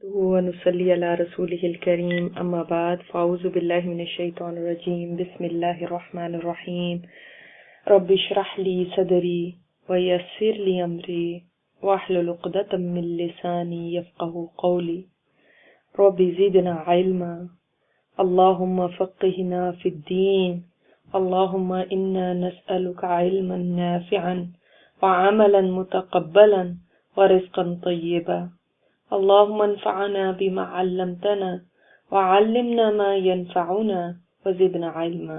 ونصلي على رسوله الكريم أما بعد فأعوذ بالله من الشيطان الرجيم بسم الله الرحمن الرحيم رب اشرح لي صدري ويسر لي أمري واحلل عقدة من لساني يفقهوا قولي رب زدنا علما اللهم فقهنا في الدين اللهم إنا نسألك علما نافعا وعملا متقبلا ورزقا طيبا اللهم انفعنا بما علمتنا وعلمنا ما ينفعنا وزدنا علما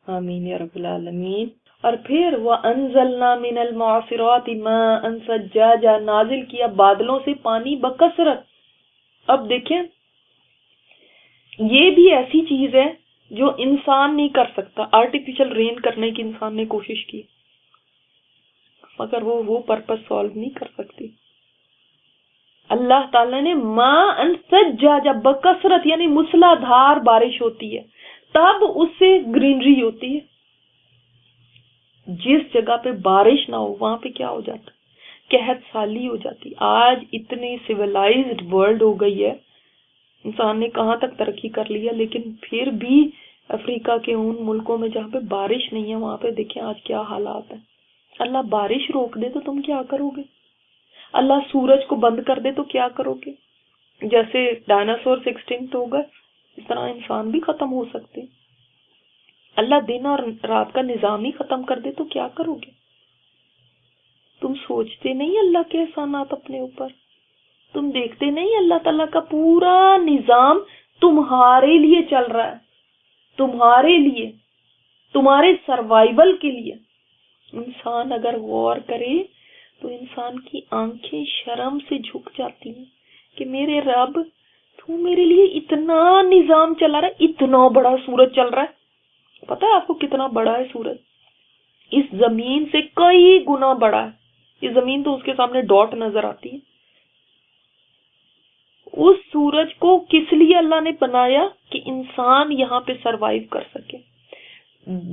آمین یا رب العالمین۔ اور پھر وَأَنزَلْنَا مِنَ الْمُعْصِرَاتِ مَاءً ثَجَّاجًا، نازل کیا بادلوں سے پانی بکثرت۔ اب دیکھیں یہ بھی ایسی چیز ہے جو انسان نہیں کر سکتا۔ آرٹیفیشل رین کرنے کی انسان نے کوشش کی مگر وہ پرپس سالو نہیں کر سکتی۔ اللہ تعالیٰ نے ماء ثجاجا بکثرت یعنی مسلح دھار بارش ہوتی ہے، تب اس سے گرینری ہوتی ہے۔ جس جگہ پہ بارش نہ ہو وہاں پہ کیا ہو جاتا؟ قحط سالی ہو جاتی۔ آج اتنی سویلائزڈ ورلڈ ہو گئی ہے، انسان نے کہاں تک ترقی کر لی ہے، لیکن پھر بھی افریقہ کے ان ملکوں میں جہاں پہ بارش نہیں ہے وہاں پہ دیکھیں آج کیا حالات ہیں۔ اللہ بارش روک دے تو تم کیا کرو گے؟ اللہ سورج کو بند کر دے تو کیا کرو گے؟ جیسے ڈائناسور ایکسٹنکٹ ہوگا اس طرح انسان بھی ختم ہو سکتے۔ اللہ دن اور رات کا نظام ہی ختم کر دے تو کیا کرو گے؟ تم سوچتے نہیں اللہ کے احسانات اپنے اوپر؟ تم دیکھتے نہیں اللہ تعالیٰ کا پورا نظام تمہارے لیے چل رہا ہے، تمہارے لیے، تمہارے سروائیول کے لیے۔ انسان اگر غور کرے تو انسان کی آنکھیں شرم سے جھک جاتی ہیں کہ میرے رب تو میرے لیے اتنا نظام چلا رہا ہے، اتنا بڑا سورج چل رہا ہے۔ پتہ ہے آپ کو کتنا بڑا ہے سورج؟ اس زمین سے کئی گنا بڑا ہے۔ یہ زمین تو اس کے سامنے ڈاٹ نظر آتی ہے۔ اس سورج کو کس لیے اللہ نے بنایا؟ کہ انسان یہاں پہ سروائیو کر سکے۔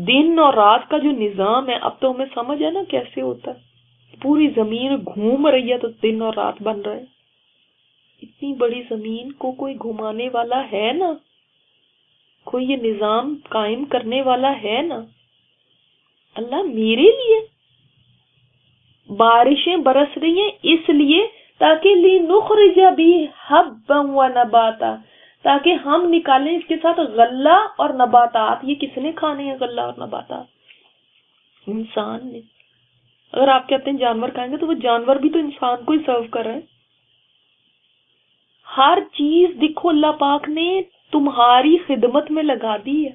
دن اور رات کا جو نظام ہے اب تو ہمیں سمجھ ہے نا کیسے ہوتا ہے۔ پوری زمین گھوم رہی ہے تو دن اور رات بن رہے ہیں۔ اتنی بڑی زمین کو کوئی گھمانے والا ہے نا، کوئی یہ نظام قائم کرنے والا ہے نا۔ اللہ میرے لیے بارشیں برس رہی ہیں اس لیے تاکہ لِنُخْرِجَ بِهِ حَبًّا وَنَبَاتًا، تاکہ ہم نکالیں اس کے ساتھ غلہ اور نباتات۔ یہ کس نے کھانے ہیں غلہ اور نباتات؟ انسان نے۔ اگر آپ کہتے ہیں جانور کھائیں گے تو وہ جانور بھی تو انسان کو ہی سرو کر رہے ہیں۔ ہر چیز دیکھو اللہ پاک نے تمہاری خدمت میں لگا دی ہے۔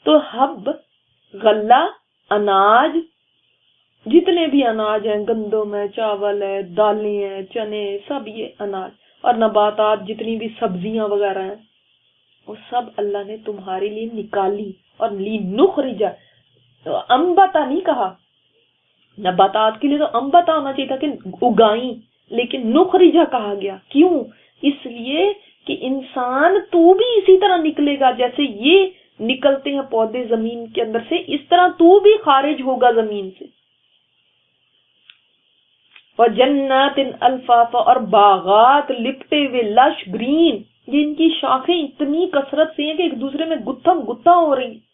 تو حب، غلہ، اناج، جتنے بھی اناج ہیں، گندم ہے، چاول ہے، دالیں ہیں، چنے، سب یہ اناج، اور نباتات جتنی بھی سبزیاں وغیرہ ہیں وہ سب اللہ نے تمہارے لیے نکالی۔ اور لِنُخْرِجَ، انبتا نہیں کہا، نباتات کے لیے تو انبتا ہونا چاہیے تھا کہ اگائیں، لیکن نخرجہ کہا گیا۔ کیوں؟ اس لیے کہ انسان تو بھی اسی طرح نکلے گا جیسے یہ نکلتے ہیں پودے زمین کے اندر سے، اس طرح تو بھی خارج ہوگا زمین سے۔ وَجَنَّاتٍ الْفَافًا، اور باغات لپٹے ہوئے لش گرین، جن کی شاخیں اتنی کثرت سے ہیں کہ ایک دوسرے میں گتھم گتھا ہو رہی ہیں،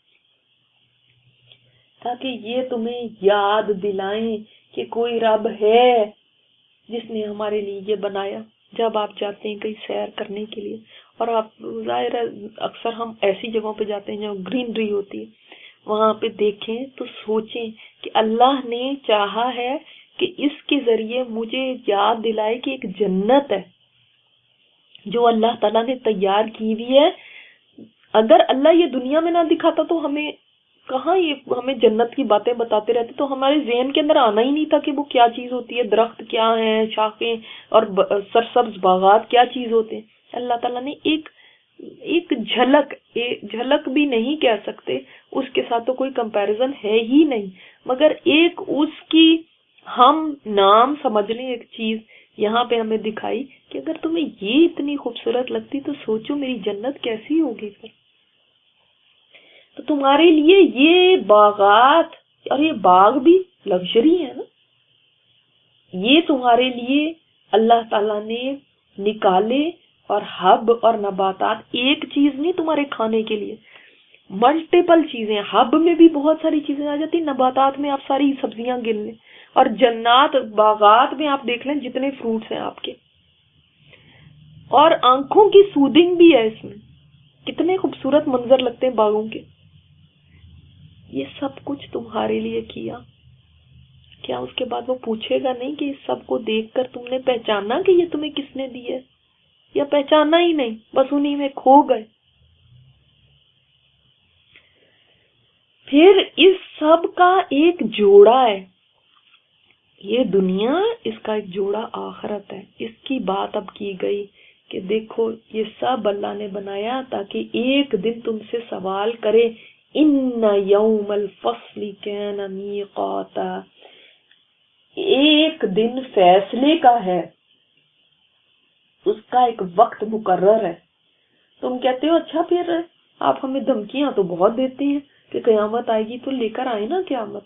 تاکہ یہ تمہیں یاد دلائیں کہ کوئی رب ہے جس نے ہمارے لیے یہ بنایا۔ جب آپ جاتے ہیں کہیں سیر کرنے کے لیے، اور آپ ظاہر ہے اکثر ہم ایسی جگہوں پہ جاتے ہیں جہاں گرینری ہوتی ہے، وہاں پہ دیکھیں تو سوچیں کہ اللہ نے چاہا ہے کہ اس کے ذریعے مجھے یاد دلائے کہ ایک جنت ہے جو اللہ تعالیٰ نے تیار کی ہوئی ہے۔ اگر اللہ یہ دنیا میں نہ دکھاتا تو ہمیں کہاں یہ ہمیں جنت کی باتیں بتاتے رہتے، تو ہمارے ذہن کے اندر آنا ہی نہیں تھا کہ وہ کیا چیز ہوتی ہے، درخت کیا ہیں، شاخیں اور سرسبز باغات کیا چیز ہوتے ہیں۔ اللہ تعالیٰ نے ایک جھلک بھی نہیں کہہ سکتے، اس کے ساتھ تو کوئی کمپیریزن ہے ہی نہیں، مگر ایک اس کی ہم نام سمجھ لیں ایک چیز یہاں پہ ہمیں دکھائی کہ اگر تمہیں یہ اتنی خوبصورت لگتی تو سوچو میری جنت کیسی ہوگی پھر۔ تو تمہارے لیے یہ باغات، اور یہ باغ بھی لگژری ہے نا، یہ تمہارے لیے اللہ تعالیٰ نے نکالے، اور حب اور نباتات ایک چیز نہیں تمہارے کھانے کے لیے، ملٹیپل چیزیں. حب میں بھی بہت ساری چیزیں آ جاتی، نباتات میں آپ ساری سبزیاں گن لیں، اور جنات باغات میں آپ دیکھ لیں جتنے فروٹس ہیں آپ کے. اور آنکھوں کی سودنگ بھی ہے اس میں، کتنے خوبصورت منظر لگتے ہیں باغوں کے. یہ سب کچھ تمہارے لیے کیا، کیا اس کے بعد وہ پوچھے گا نہیں کہ اس سب کو دیکھ کر تم نے پہچانا کہ یہ تمہیں کس نے دی ہے، یا پہچانا ہی نہیں، بس انہی میں کھو گئے؟ پھر اس سب کا ایک جوڑا ہے، یہ دنیا، اس کا ایک جوڑا آخرت ہے. اس کی بات اب کی گئی کہ دیکھو یہ سب اللہ نے بنایا تاکہ ایک دن تم سے سوال کرے، ان یوم الفصل کان میقاتا، ایک دن فیصلے کا ہے، اس کا ایک وقت مقرر ہے. تم کہتے ہو اچھا پھر آپ ہمیں دھمکیاں تو بہت دیتے ہیں کہ قیامت آئے گی، تو لے کر آئے نا قیامت.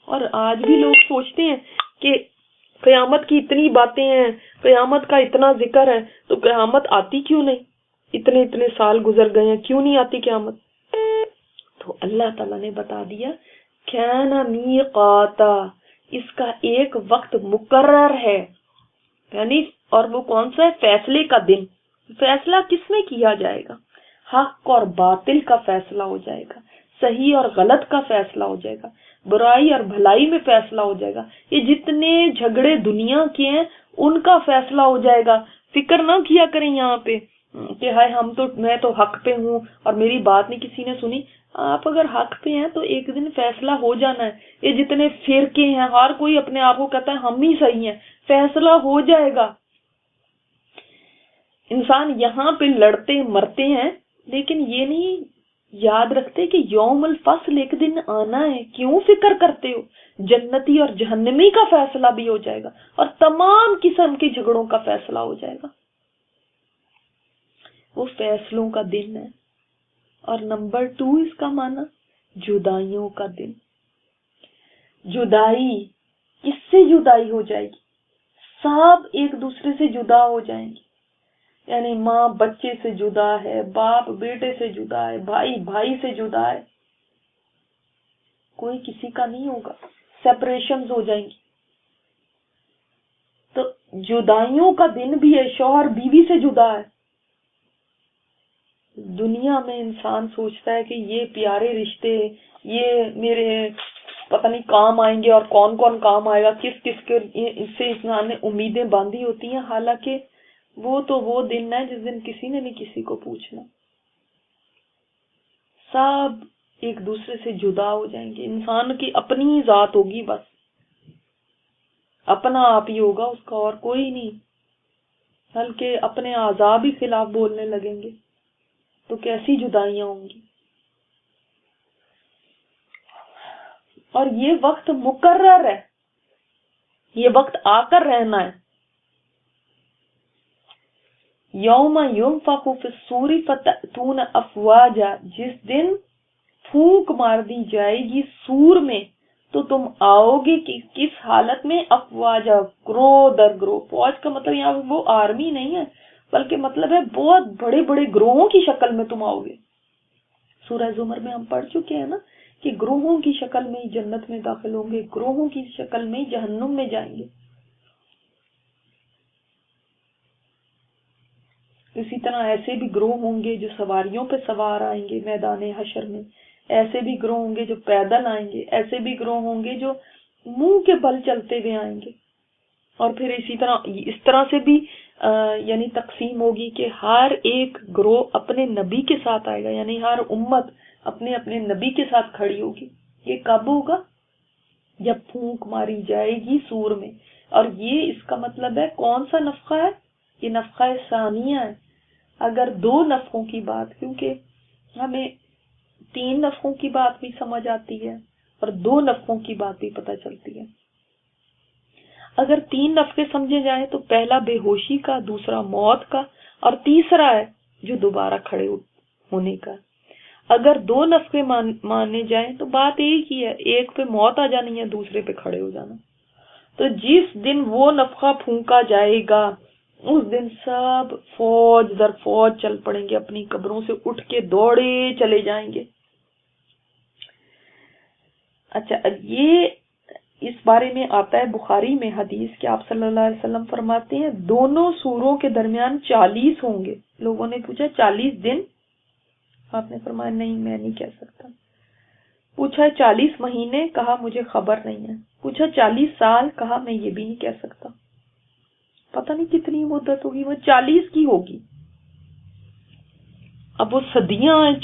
اور آج بھی لوگ سوچتے ہیں کہ قیامت کی اتنی باتیں ہیں، قیامت کا اتنا ذکر ہے، تو قیامت آتی کیوں نہیں؟ اتنے سال گزر گئے ہیں، کیوں نہیں آتی قیامت؟ تو اللہ تعالیٰ نے بتا دیا کان میقاتا، اس کا ایک وقت مقرر ہے، یعنی اور وہ کون سا ہے؟ فیصلے کا دن. فیصلہ کس میں کیا جائے گا؟ حق اور باطل کا فیصلہ ہو جائے گا، صحیح اور غلط کا فیصلہ ہو جائے گا، برائی اور بھلائی میں فیصلہ ہو جائے گا. یہ جتنے جھگڑے دنیا کے ہیں ان کا فیصلہ ہو جائے گا. فکر نہ کیا کریں یہاں پہ کہ ہائے میں تو حق پہ ہوں اور میری بات نہیں کسی نے سنی. آپ اگر حق پہ ہیں تو ایک دن فیصلہ ہو جانا ہے. یہ جتنے فرقے ہیں، ہر کوئی اپنے آپ کو کہتا ہے ہم ہی صحیح ہیں، فیصلہ ہو جائے گا. انسان یہاں پہ لڑتے مرتے ہیں، لیکن یہ نہیں یاد رکھتے کہ یوم الفصل ایک دن آنا ہے. کیوں فکر کرتے ہو؟ جنتی اور جہنمی کا فیصلہ بھی ہو جائے گا، اور تمام قسم کے جھگڑوں کا فیصلہ ہو جائے گا. وہ فیصلوں کا دن ہے. اور نمبر 2 اس کا معنی جدائیوں کا دن. جدائی، کس سے جدائی ہو جائے گی؟ سب ایک دوسرے سے جدا ہو جائیں گے. یعنی ماں بچے سے جدا ہے، باپ بیٹے سے جدا ہے، بھائی بھائی سے جدا ہے، کوئی کسی کا نہیں ہوگا. سیپریشنز ہو جائیں گی. تو جدائیوں کا دن بھی ہے، شوہر بیوی سے جدا ہے. دنیا میں انسان سوچتا ہے کہ یہ پیارے رشتے، یہ میرے پتہ نہیں کام آئیں گے، اور کون کون کام آئے گا، کس کس کے اس سے انسان نے امیدیں باندھی ہوتی ہیں. حالانکہ وہ تو وہ دن ہے جس دن کسی نے نہیں کسی کو پوچھنا. سب ایک دوسرے سے جدا ہو جائیں گے. انسان کی اپنی ذات ہوگی، بس اپنا آپ ہی ہوگا، اس کا اور کوئی نہیں. بلکہ اپنے اعضاء بھی خلاف بولنے لگیں گے. تو کیسی جدائیاں ہوں گی. اور یہ وقت مقرر ہے، یہ وقت آ کر رہنا ہے. یوم ینفخ فی الصور فتأتون افواجا، جس دن پھونک مار دی جائے گی سور میں تو تم آؤ گے کس حالت میں؟ افواجا، گروہ در گروہ. فوج کا مطلب یہاں وہ آرمی نہیں ہے، بلکہ مطلب ہے بہت بڑے بڑے گروہوں کی شکل میں تم آؤ گے. سورہ زمر میں ہم پڑھ چکے ہیں نا کہ گروہوں کی شکل میں ہی جنت میں داخل ہوں گے، گروہوں کی شکل میں ہی جہنم میں جائیں گے. اسی طرح ایسے بھی گروہ ہوں گے جو سواریوں پہ سوار آئیں گے میدان حشر میں، ایسے بھی گروہ ہوں گے جو پیدل آئیں گے، ایسے بھی گروہ ہوں گے جو منہ کے بل چلتے ہوئے آئیں گے. اور پھر اسی طرح اس طرح سے بھی یعنی تقسیم ہوگی کہ ہر ایک گروہ اپنے نبی کے ساتھ آئے گا، یعنی ہر امت اپنے اپنے نبی کے ساتھ کھڑی ہوگی. یہ کب ہوگا؟ جب پھونک ماری جائے گی سور میں. اور یہ اس کا مطلب ہے کون سا نفخہ ہے؟ یہ نفخہ ثانیہ ہے. اگر 2 نفخوں کی بات، کیونکہ ہمیں 3 نفخوں کی بات بھی سمجھ آتی ہے اور 2 نفخوں کی بات بھی پتہ چلتی ہے. اگر 3 نفخے سمجھے جائیں تو پہلا بے ہوشی کا، دوسرا موت کا، اور تیسرا ہے جو دوبارہ کھڑے ہونے کا. اگر 2 نفخے مانے جائیں تو بات ایک ہی ہے، ایک پہ موت آ جانی ہے، دوسرے پہ کھڑے ہو جانا. تو جس دن وہ نفخہ پھونکا جائے گا اس دن سب فوج در فوج چل پڑیں گے، اپنی قبروں سے اٹھ کے دوڑے چلے جائیں گے۔ اچھا، یہ اس بارے میں آتا ہے بخاری میں حدیث کہ آپ صلی اللہ علیہ وسلم فرماتے ہیں دونوں سوروں کے درمیان 40 ہوں گے۔ لوگوں نے پوچھا 40 دن؟ آپ نے فرمایا نہیں، میں نہیں کہہ سکتا۔ پوچھا 40 مہینے؟ کہا مجھے خبر نہیں ہے۔ پوچھا 40 سال؟ کہا میں یہ بھی نہیں کہہ سکتا، پتہ نہیں کتنی مدت ہوگی، وہ 40 کی ہوگی۔ اب وہ صدیاں ہیں،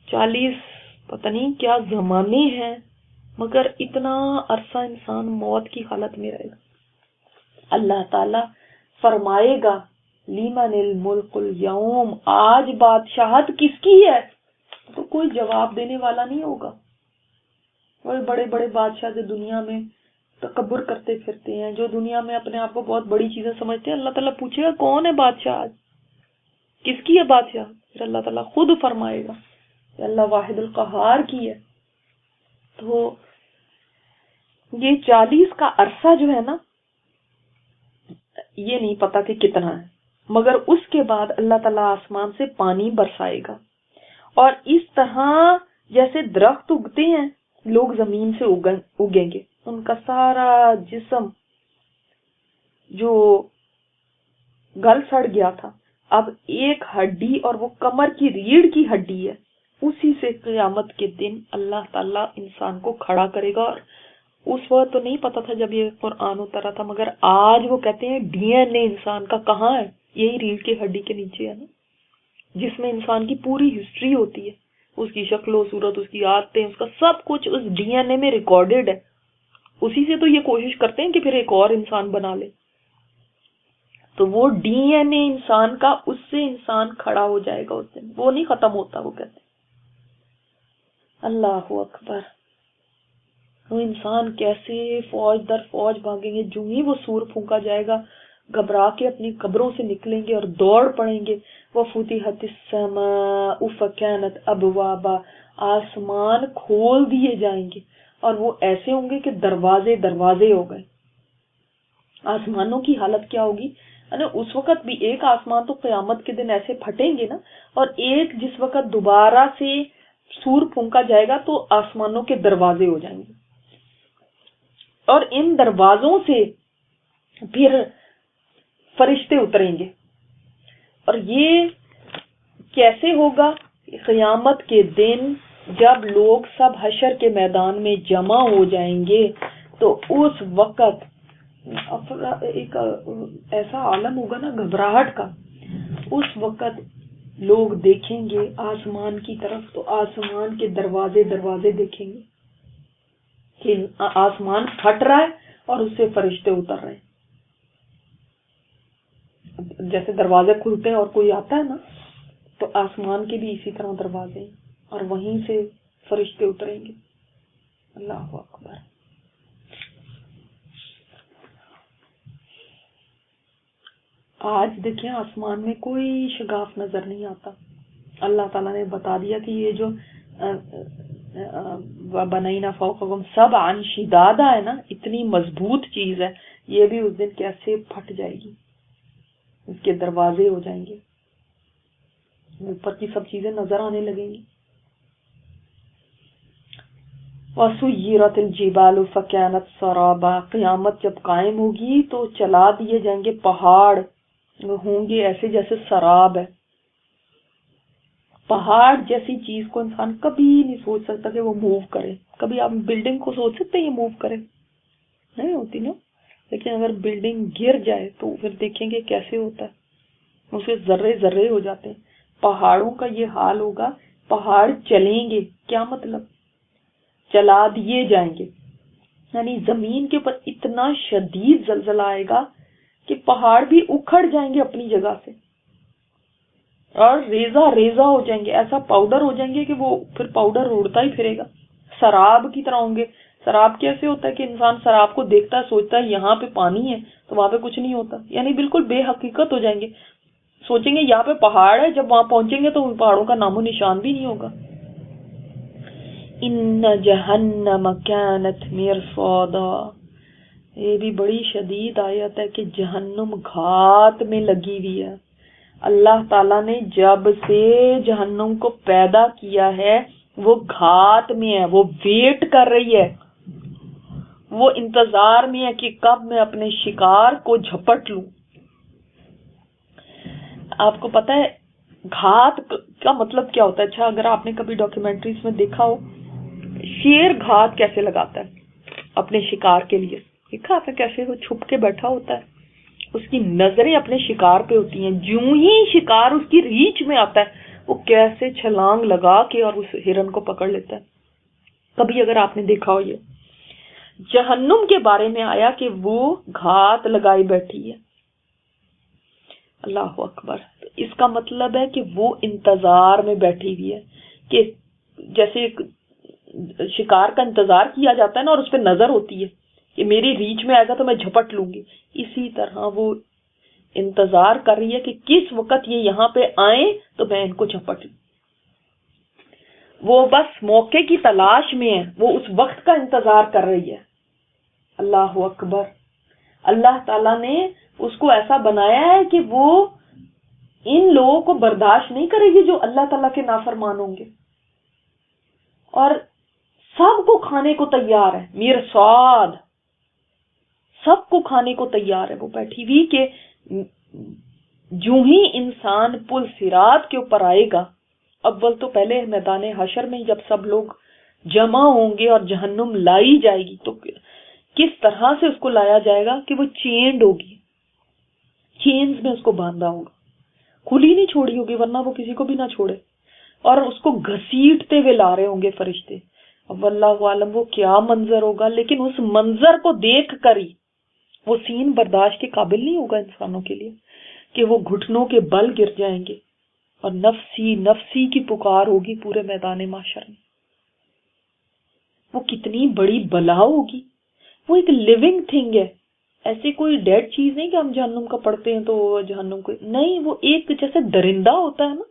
40 پتہ نہیں کیا زمانے ہیں، مگر اتنا عرصہ انسان موت کی حالت میں رہے گا۔ اللہ تعالی فرمائے گا لیمن الملک اليوم، آج بادشاہت کس کی ہے؟ تو کوئی جواب دینے والا نہیں ہوگا۔ وہ بڑے بڑے بادشاہ جو دنیا میں تکبر کرتے پھرتے ہیں، جو دنیا میں اپنے آپ کو بہت بڑی چیزیں سمجھتے ہیں، اللہ تعالیٰ پوچھے گا کون ہے بادشاہ آج، کس کی ہے بادشاہ؟ پھر اللہ تعالیٰ خود فرمائے گا کہ اللہ واحد القہار کی ہے۔ تو یہ 40 کا عرصہ جو ہے نا، یہ نہیں پتا کہ کتنا ہے، مگر اس کے بعد اللہ تعالیٰ آسمان سے پانی برسائے گا، اور اس طرح جیسے درخت اگتے ہیں لوگ زمین سے اگیں گے، ان کا سارا جسم جو گل سڑ گیا تھا اب ایک ہڈی، اور وہ کمر کی ریڑھ کی ہڈی ہے، اسی سے قیامت کے دن اللہ تعالیٰ انسان کو کھڑا کرے گا۔ اور اس وقت تو نہیں پتا تھا جب یہ قرآن اترا تھا، مگر آج وہ کہتے ہیں ڈی این اے انسان کا کہاں ہے؟ یہی ریڑھ کی ہڈی کے نیچے ہے نا، جس میں انسان کی پوری ہسٹری ہوتی ہے، اس کی شکل و صورت، اس کی عادتیں، اس کا سب کچھ اس ڈی این اے میں ریکارڈڈ ہے۔ اسی سے تو یہ کوشش کرتے ہیں کہ پھر ایک اور انسان بنا لے۔ تو وہ ڈی این اے انسان کا، اس سے انسان کھڑا ہو جائے گا اس دن، وہ نہیں ختم ہوتا۔ وہ کہتے ہیں اللہ اکبر، وہ انسان کیسے فوج در فوج بھاگیں گے، جو ہی وہ سور پھونکا جائے گا گھبرا کے اپنی قبروں سے نکلیں گے اور دوڑ پڑیں گے۔ وَفُتِحَتِ السَّمَاءُ فَكَانَتْ أَبْوَابًا، آسمان کھول دیے جائیں گے، اور وہ ایسے ہوں گے کہ دروازے دروازے ہو گئے۔ آسمانوں کی حالت کیا ہوگی؟ اس وقت بھی ایک آسمان تو قیامت کے دن ایسے پھٹیں گے نا، اور ایک جس وقت دوبارہ سے سور پھونکا جائے گا تو آسمانوں کے دروازے ہو جائیں گے، اور ان دروازوں سے پھر فرشتے اتریں گے۔ اور یہ کیسے ہوگا؟ قیامت کے دن جب لوگ سب حشر کے میدان میں جمع ہو جائیں گے تو اس وقت ایک ایسا عالم ہوگا نا گھبراہٹ کا، اس وقت لوگ دیکھیں گے آسمان کی طرف تو آسمان کے دروازے دروازے دیکھیں گے کہ آسمان پھٹ رہا ہے اور اس سے فرشتے اتر رہے ہیں۔ جیسے دروازے کھلتے ہیں اور کوئی آتا ہے نا، تو آسمان کے بھی اسی طرح دروازے ہیں، اور وہیں سے فرشتے اتریں گے۔ اللہ اکبر۔ آج دیکھیں آسمان میں کوئی شگاف نظر نہیں آتا۔ اللہ تعالیٰ نے بتا دیا کہ یہ جو بنینا فوقکم سبعا شدادا ہے نا، اتنی مضبوط چیز ہے، یہ بھی اس دن کیسے پھٹ جائے گی، اس کے دروازے ہو جائیں گے، اوپر کی سب چیزیں نظر آنے لگیں گی۔ وَسُيِّرَتِ الْجِبَالُ فَكَانَتْ سَرَابًا، قیامت جب قائم ہوگی تو چلا دیے جائیں گے پہاڑ، وہ ہوں گے ایسے جیسے سراب ہے۔ پہاڑ جیسی چیز کو انسان کبھی نہیں سوچ سکتا کہ وہ موو کرے۔ کبھی آپ بلڈنگ کو سوچ سکتے ہیں یہ موو کرے؟ نہیں ہوتی نا۔ لیکن اگر بلڈنگ گر جائے تو پھر دیکھیں گے کیسے ہوتا ہے، اسے ذرے ذرے ہو جاتے ہیں۔ پہاڑوں کا یہ حال ہوگا، پہاڑ چلیں گے، کیا مطلب؟ چلا دیے جائیں گے، یعنی زمین کے اوپر اتنا شدید زلزلہ آئے گا کہ پہاڑ بھی اکھڑ جائیں گے اپنی جگہ سے، اور ریزہ ریزہ ہو جائیں گے، ایسا پاؤڈر ہو جائیں گے کہ وہ پھر پاؤڈر اڑتا ہی پھرے گا، سراب کی طرح ہوں گے۔ سراب کیسے ہوتا ہے کہ انسان سراب کو دیکھتا ہے، سوچتا ہے یہاں پہ پانی ہے تو وہاں پہ کچھ نہیں ہوتا، یعنی بالکل بے حقیقت ہو جائیں گے۔ سوچیں گے یہاں پہ پہاڑ ہے، جب وہاں پہنچیں گے تو ان پہاڑوں کا نام و نشان بھی نہیں ہوگا۔ ان جہنم کانت مرصادا، یہ بھی بڑی شدید آیت ہے کہ جہنم گھات میں لگی ہوئی ہے. اللہ تعالیٰ نے جب سے جہنم کو پیدا کیا ہے وہ گھات میں ہے، وہ ویٹ کر رہی ہے، وہ انتظار میں ہے کہ کب میں اپنے شکار کو جھپٹ لوں. آپ کو پتا ہے گھات کا مطلب کیا ہوتا ہے؟ اچھا اگر آپ نے کبھی ڈاکیومنٹریز میں دیکھا ہو شیر گھات کیسے لگاتا ہے اپنے شکار کے لیے، دیکھا آپ نے کیسے وہ چھپ کے بیٹھا ہوتا ہے، اس کی نظریں اپنے شکار پہ ہوتی ہیں، جوں ہی شکار اس کی ریچ میں آتا ہے وہ کیسے چھلانگ لگا کے اور اس ہرن کو پکڑ لیتا ہے. کبھی اگر آپ نے دیکھا ہو. یہ جہنم کے بارے میں آیا کہ وہ گھات لگائی بیٹھی ہے. اللہ اکبر. اس کا مطلب ہے کہ وہ انتظار میں بیٹھی ہوئی ہے کہ جیسے شکار کا انتظار کیا جاتا ہے نا اور اس پہ نظر ہوتی ہے کہ میری ریچ میں آئے گا تو میں جھپٹ لوں گی، اسی طرح وہ انتظار کر رہی ہے کہ کس وقت یہ یہاں پہ آئیں تو میں ان کو جھپٹ لوں. وہ بس موقع کی تلاش میں ہے، وہ اس وقت کا انتظار کر رہی ہے. اللہ اکبر. اللہ تعالیٰ نے اس کو ایسا بنایا ہے کہ وہ ان لوگوں کو برداشت نہیں کرے گی جو اللہ تعالیٰ کے نافرمان ہوں گے، اور سب کو کھانے کو تیار ہے. مرصاد، سب کو کھانے کو تیار ہے. وہ بیٹھی ہوئی کہ جو ہی انسان پل صراط کے اوپر آئے گا، اول تو پہلے میدان حشر میں جب سب لوگ جمع ہوں گے اور جہنم لائی جائے گی تو کس طرح سے اس کو لایا جائے گا کہ وہ چینڈ ہوگی، چینز میں اس کو باندھا ہوگا، کھلی نہیں چھوڑی ہوگی ورنہ وہ کسی کو بھی نہ چھوڑے، اور اس کو گھسیٹتے ہوئے لا رہے ہوں گے فرشتے. اب اللہ عالم وہ کیا منظر ہوگا، لیکن اس منظر کو دیکھ کر ہی وہ سین برداشت کے قابل نہیں ہوگا انسانوں کے لیے کہ وہ گھٹنوں کے بل گر جائیں گے اور نفسی نفسی کی پکار ہوگی پورے میدان محشر میں. وہ کتنی بڑی بلا ہوگی. وہ ایک لیونگ تھنگ ہے، ایسی کوئی ڈیڈ چیز نہیں کہ ہم جہنم کا پڑھتے ہیں تو جہنم کو نہیں، وہ ایک جیسے درندہ ہوتا ہے نا،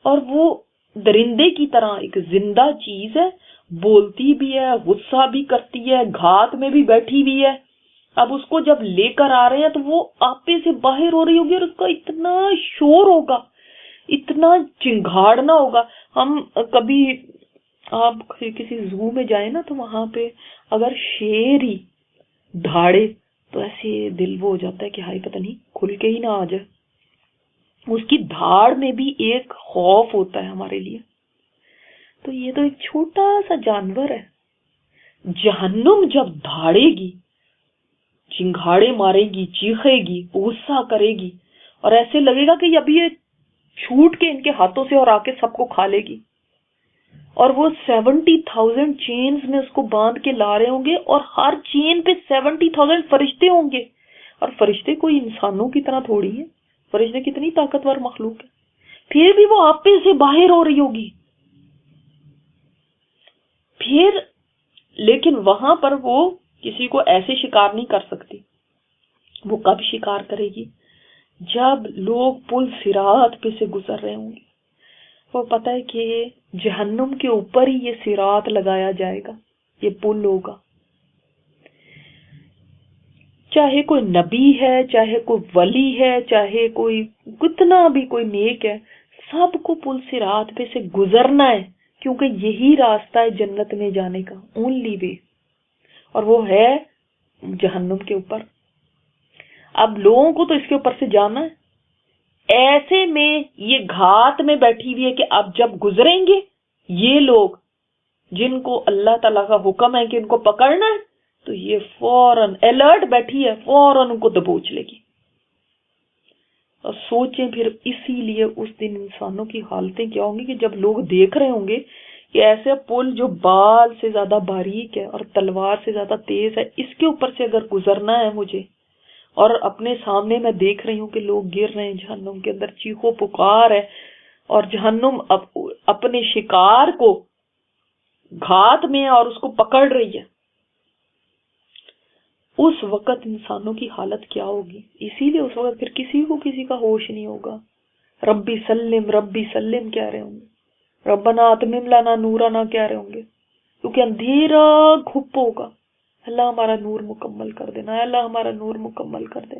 اور وہ درندے کی طرح ایک زندہ چیز ہے، بولتی بھی ہے، غصہ بھی کرتی ہے، گھات میں بھی بیٹھی ہوئی ہے. اب اس کو جب لے کر آ رہے ہیں تو وہ آپے سے باہر ہو رہی ہوگی اور اس کا اتنا شور ہوگا، اتنا چنگھاڑنا ہوگا. ہم کبھی آپ کسی زو میں جائیں نا تو وہاں پہ اگر شیر ہی دھاڑے تو ایسے دل وہ ہو جاتا ہے کہ ہائی پتہ نہیں کھل کے ہی نہ آ جائے. اس کی دھاڑ میں بھی ایک خوف ہوتا ہے ہمارے لیے. تو یہ تو ایک چھوٹا سا جانور ہے. جہنم جب دھاڑے گی، چنگھاڑے مارے گی، چیخے گی، غصہ کرے گی، اور ایسے لگے گا کہ ابھی یہ چھوٹ کے ان کے ہاتھوں سے اور آ کے سب کو کھا لے گی. اور وہ 70,000 چینز میں اس کو باندھ کے لا رہے ہوں گے، اور ہر چین پہ 70,000 فرشتے ہوں گے. اور فرشتے کوئی انسانوں کی طرح تھوڑی ہیں، فرشتے کتنی طاقتور مخلوق ہے. پھر بھی وہ آپے سے باہر ہو رہی ہوگی. پھر لیکن وہاں پر وہ کسی کو ایسے شکار نہیں کر سکتی. وہ کب شکار کرے گی؟ جب لوگ پل صراط پہ سے گزر رہے ہوں گے. وہ پتہ ہے کہ جہنم کے اوپر ہی یہ صراط لگایا جائے گا، یہ پل ہوگا. چاہے کوئی نبی ہے، چاہے کوئی ولی ہے، چاہے کوئی کتنا بھی کوئی نیک ہے، سب کو پل صراط پہ سے گزرنا ہے، کیونکہ یہی راستہ ہے جنت میں جانے کا، اونلی وے، اور وہ ہے جہنم کے اوپر. اب لوگوں کو تو اس کے اوپر سے جانا ہے. ایسے میں یہ گھات میں بیٹھی ہوئی ہے کہ اب جب گزریں گے یہ لوگ جن کو اللہ تعالیٰ کا حکم ہے کہ ان کو پکڑنا ہے، تو یہ فوراً الرٹ بیٹھی ہے، فوراً ان کو دبوچ لے گی. اور سوچیں پھر اسی لیے اس دن انسانوں کی حالتیں کیا ہوں گی کہ جب لوگ دیکھ رہے ہوں گے کہ ایسے پل جو بال سے زیادہ باریک ہے اور تلوار سے زیادہ تیز ہے، اس کے اوپر سے اگر گزرنا ہے مجھے، اور اپنے سامنے میں دیکھ رہی ہوں کہ لوگ گر رہے ہیں جہنم کے اندر، چیخو پکار ہے، اور جہنم اپنے شکار کو گھات میں اور اس کو پکڑ رہی ہے، اس وقت انسانوں کی حالت کیا ہوگی. اسی لیے اس وقت پھر کسی کو کسی کا ہوش نہیں ہوگا. ربی سلم کہہ رہے ہوں گے، ربنا اتمم لنا نورنا کہہ رہے ہوں گے، کیونکہ اندھیرا گھپ ہوگا. اللہ ہمارا نور مکمل کر دینا، اللہ ہمارا نور مکمل کر دے،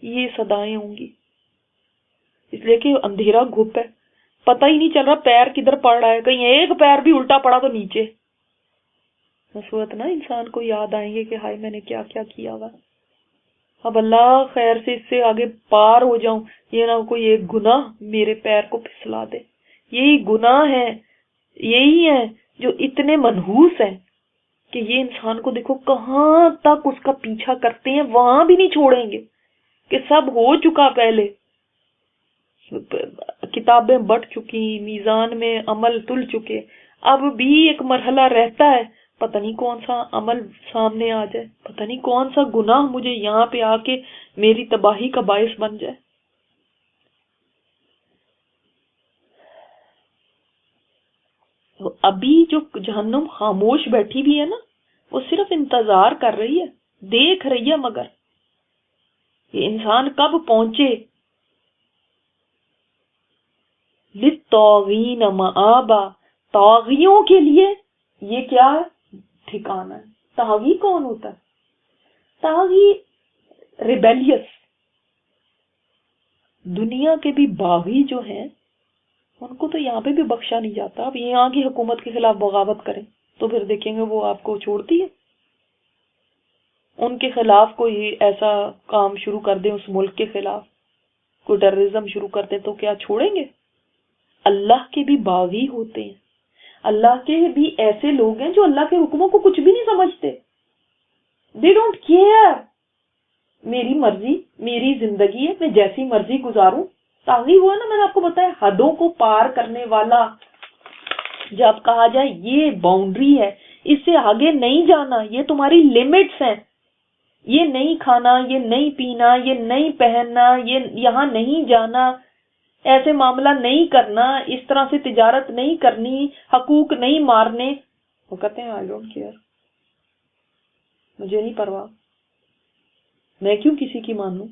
یہ صدائیں ہوں گی. اس لیے کہ اندھیرا گھپ ہے، پتہ ہی نہیں چل رہا پیر کدھر پڑ رہا ہے، کہیں ایک پیر بھی الٹا پڑا تو نیچے. اس وقت نا انسان کو یاد آئیں گے کہ ہائے میں نے کیا کیا کیا ہوا. اب اللہ خیر سے اس سے آگے پار ہو جاؤں، یہ نہ کوئی ایک گناہ میرے پیر کو پھسلا دے. یہی گناہ ہے، یہی ہے جو اتنے منحوس ہیں کہ یہ انسان کو دیکھو کہاں تک اس کا پیچھا کرتے ہیں، وہاں بھی نہیں چھوڑیں گے کہ سب ہو چکا، پہلے کتابیں بٹ چکی، میزان میں عمل تل چکے، اب بھی ایک مرحلہ رہتا ہے، پتہ نہیں کون سا عمل سامنے آ جائے، پتہ نہیں کون سا گناہ مجھے یہاں پہ آ کے میری تباہی کا باعث بن جائے. ابھی جو جہنم خاموش بیٹھی بھی ہے نا، وہ صرف انتظار کر رہی ہے، دیکھ رہی ہے، مگر یہ انسان کب پہنچے. للطاغین مآبا، طاغیوں کے لیے یہ کیا ہے؟ ٹھکانہ ہے. طاغی کون ہوتا ہے؟ طاغی ریبیلیس. دنیا کے بھی باغی جو ہیں ان کو تو یہاں پہ بھی بخشا نہیں جاتا. اب یہاں کی حکومت کے خلاف بغاوت کریں تو پھر دیکھیں گے وہ آپ کو چھوڑتی ہے. ان کے خلاف کوئی ایسا کام شروع کر دیں، اس ملک کے خلاف کوئی ٹیررزم شروع کر دیں تو کیا چھوڑیں گے؟ اللہ کے بھی باغی ہوتے ہیں، اللہ کے بھی ایسے لوگ ہیں جو اللہ کے حکموں کو کچھ بھی نہیں سمجھتے. دے ڈونٹ کیئر، میری مرضی، میری زندگی ہے، میں جیسی مرضی گزاروں. طاغی ہوا نا، میں نے آپ کو بتایا حدوں کو پار کرنے والا. جب کہا جائے یہ باؤنڈری ہے، اس سے آگے نہیں جانا، یہ تمہاری لیمٹس ہیں، یہ نہیں کھانا، یہ نہیں پینا، یہ نہیں پہننا، یہ یہاں نہیں جانا، ایسے معاملہ نہیں کرنا، اس طرح سے تجارت نہیں کرنی، حقوق نہیں مارنے. وہ کہتے ہیں آئی ڈونٹ کیئر، مجھے نہیں پرواہ، میں کیوں کسی کی مانوں.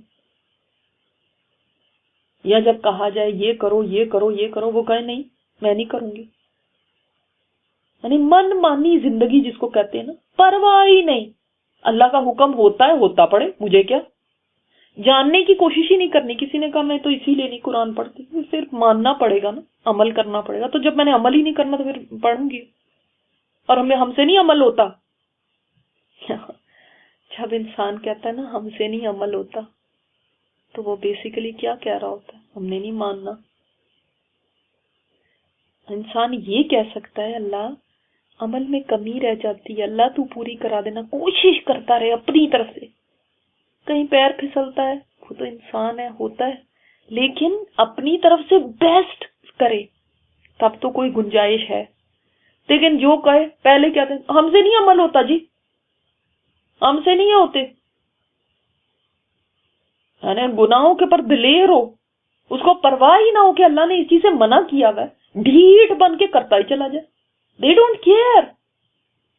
یا جب کہا جائے یہ کرو یہ کرو یہ کرو، وہ کہے نہیں میں نہیں کروں گی. یعنی من مانی زندگی جس کو کہتے ہیں نا، پرواہ ہی نہیں. اللہ کا حکم ہوتا ہے، ہوتا پڑے، مجھے کیا. جاننے کی کوشش ہی نہیں کرنی. کسی نے کہا میں تو اسی لیے نہیں قرآن پڑھتی، پھر ماننا پڑے گا نا، عمل کرنا پڑے گا. تو جب میں نے عمل ہی نہیں کرنا تو پھر پڑھوں گی، اور ہم سے نہیں عمل ہوتا. جب انسان کہتا ہے نا ہم سے نہیں عمل ہوتا، تو وہ بیسیکلی کیا کہہ رہا ہوتا ہے؟ ہم نے نہیں ماننا. انسان یہ کہہ سکتا ہے اللہ عمل میں کمی رہ جاتی ہے، اللہ تو پوری کرا دینا، کوشش کرتا رہے اپنی طرف سے. کہیں پیر پھسلتا ہے، وہ تو انسان ہے، ہوتا ہے، لیکن اپنی طرف سے بیسٹ کرے تب تو کوئی گنجائش ہے. لیکن جو کہے پہلے کہتے ہیں ہم سے نہیں عمل ہوتا جی، ہم سے نہیں ہوتے. یعنی گناہوں کے پر دلیر ہو، اس کو پرواہ ہی نہ ہو کہ اللہ نے اس چیز سے منع کیا ہوا ہے، ڈھیٹ بن کے کرتا ہی چلا جائے. They don't care.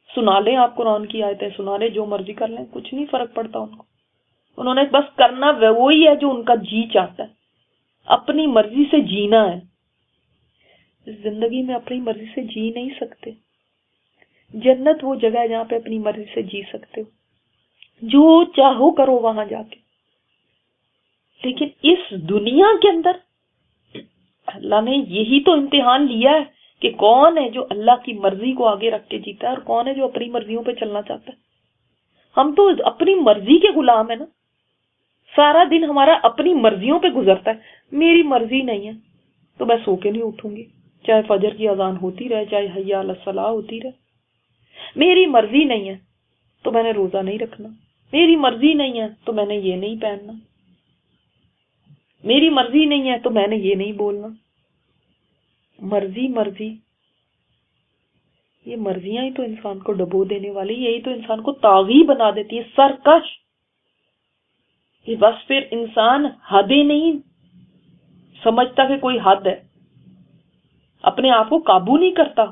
سنا لیں آپ قرآن کی آیتیں، سنا لیں، جو مرضی کر لیں، کچھ نہیں فرق پڑتا ان کو. انہوں نے بس کرنا وہی ہے جو ان کا جی چاہتا ہے، اپنی مرضی سے جینا ہے. اس زندگی میں اپنی مرضی سے جی نہیں سکتے. جنت وہ جگہ ہے جہاں پہ اپنی مرضی سے جی سکتے ہو، جو چاہو کرو وہاں جا کے. لیکن اس دنیا کے اندر اللہ نے یہی تو امتحان لیا ہے کہ کون ہے جو اللہ کی مرضی کو آگے رکھ کے جیتا ہے اور کون ہے جو اپنی مرضیوں پہ چلنا چاہتا ہے. ہم تو اپنی مرضی کے غلام ہیں نا. سارا دن ہمارا اپنی مرضیوں پہ گزرتا ہے. میری مرضی نہیں ہے تو میں سو کے نہیں اٹھوں گی، چاہے فجر کی اذان ہوتی رہے، چاہے حی علی الصلاۃ ہوتی رہے. میری مرضی نہیں ہے تو میں نے روزہ نہیں رکھنا. میری مرضی نہیں ہے تو میں نے یہ نہیں پہننا. میری مرضی نہیں ہے تو میں نے یہ نہیں بولنا. مرضی مرضی، یہ مرضیاں ہی تو انسان کو ڈبو دینے والی، یہی تو انسان کو طاغی بنا دیتی ہے، سرکش. یہ بس پھر انسان حدیں نہیں سمجھتا کہ کوئی حد ہے، اپنے آپ کو قابو نہیں کرتا،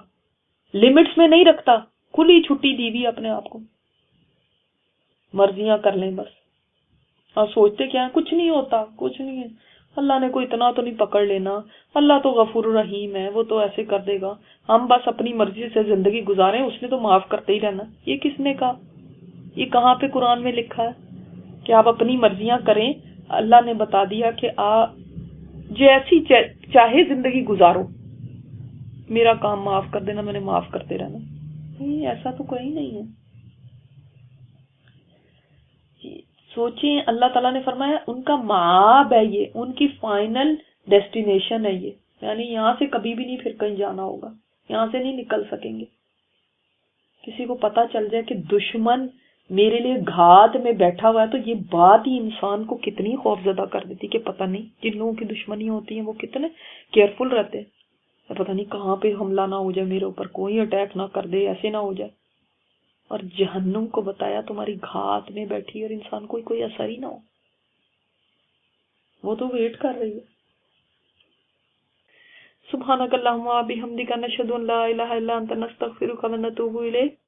لمٹس میں نہیں رکھتا، کھلی چھٹی دی ہوئی اپنے آپ کو، مرضیاں کر لیں بس. اور سوچتے کیا ہے کچھ نہیں ہوتا، کچھ نہیں ہے، اللہ نے کوئی اتنا تو نہیں پکڑ لینا، اللہ تو غفور رحیم ہے، وہ تو ایسے کر دے گا، ہم بس اپنی مرضی سے زندگی گزاریں، اس نے تو معاف کرتے ہی رہنا. یہ کس نے کہا؟ یہ کہاں پہ قرآن میں لکھا ہے کہ آپ اپنی مرضیاں کریں؟ اللہ نے بتا دیا کہ جیسی چاہے زندگی گزارو، میرا کام معاف کر دینا، میں نے معاف کرتے رہنا۔ نہیں، ایسا تو کوئی نہیں ہے۔ سوچیں، اللہ تعالیٰ نے فرمایا ان کا مآب ہے، یہ ان کی فائنل ڈیسٹینیشن ہے، یہ یعنی یہاں سے کبھی بھی نہیں پھر کہیں جانا ہوگا، یہاں سے نہیں نکل سکیں گے۔ کسی کو پتا چل جائے کہ دشمن میرے لیے گھات میں بیٹھا ہوا ہے تو یہ بات ہی انسان کو کتنی خوف زدہ کر دیتی کہ پتہ نہیں جن لوگوں کی دشمنی ہوتی ہیں وہ کتنے کیئرفل رہتے ہیں، پتہ نہیں کہاں پہ حملہ نہ ہو جائے میرے اوپر، کوئی اٹیک نہ کر دے، ایسے نہ ہو جائے۔ اور جہنم کو بتایا تمہاری گھات میں بیٹھی اور انسان کو کوئی اثر ہی نہ ہو، وہ تو ویٹ کر رہی ہے۔ سبحانک اللہم و بحمدک، نشہد ان لا الہ الا انت، نستغفرک و نتوب الیک۔